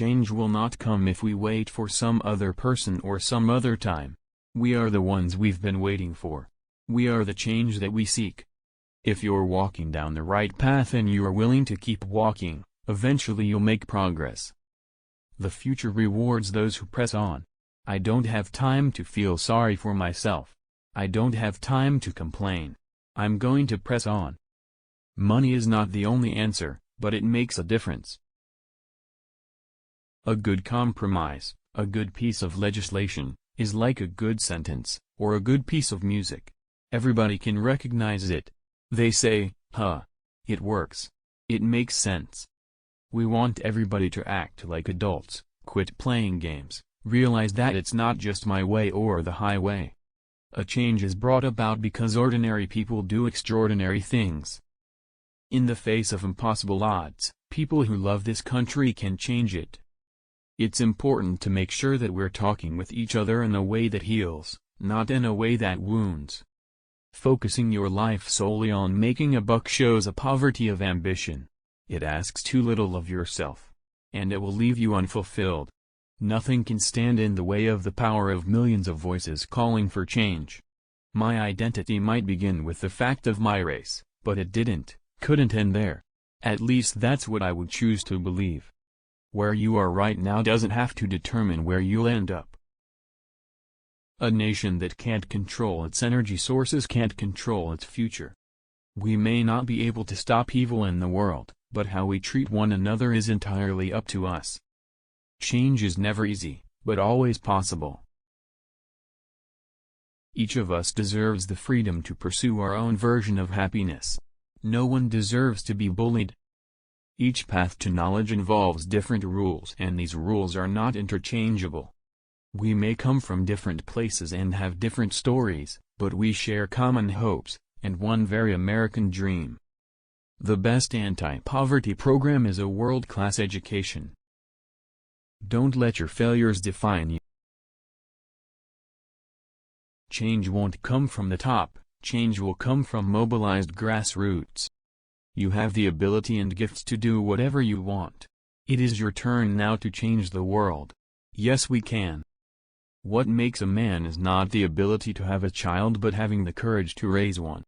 Change will not come if we wait for some other person or some other time. We are the ones we've been waiting for. We are the change that we seek. If you're walking down the right path and you are willing to keep walking, eventually you'll make progress. The future rewards those who press on. I don't have time to feel sorry for myself. I don't have time to complain. I'm going to press on. Money is not the only answer, but it makes a difference. A good compromise, a good piece of legislation, is like a good sentence, or a good piece of music. Everybody can recognize it. They say, huh. It works. It makes sense. We want everybody to act like adults, quit playing games, realize that it's not just my way or the highway. A change is brought about because ordinary people do extraordinary things. In the face of impossible odds, people who love this country can change it. It's important to make sure that we're talking with each other in a way that heals, not in a way that wounds. Focusing your life solely on making a buck shows a poverty of ambition. It asks too little of yourself. And it will leave you unfulfilled. Nothing can stand in the way of the power of millions of voices calling for change. My identity might begin with the fact of my race, but it couldn't end there. At least that's what I would choose to believe. Where you are right now doesn't have to determine where you'll end up. A nation that can't control its energy sources can't control its future. We may not be able to stop evil in the world, but how we treat one another is entirely up to us. Change is never easy, but always possible. Each of us deserves the freedom to pursue our own version of happiness. No one deserves to be bullied. Each path to knowledge involves different rules, and these rules are not interchangeable. We may come from different places and have different stories, but we share common hopes, and one very American dream. The best anti-poverty program is a world-class education. Don't let your failures define you. Change won't come from the top, change will come from mobilized grassroots. You have the ability and gifts to do whatever you want. It is your turn now to change the world. Yes, we can. What makes a man is not the ability to have a child but having the courage to raise one.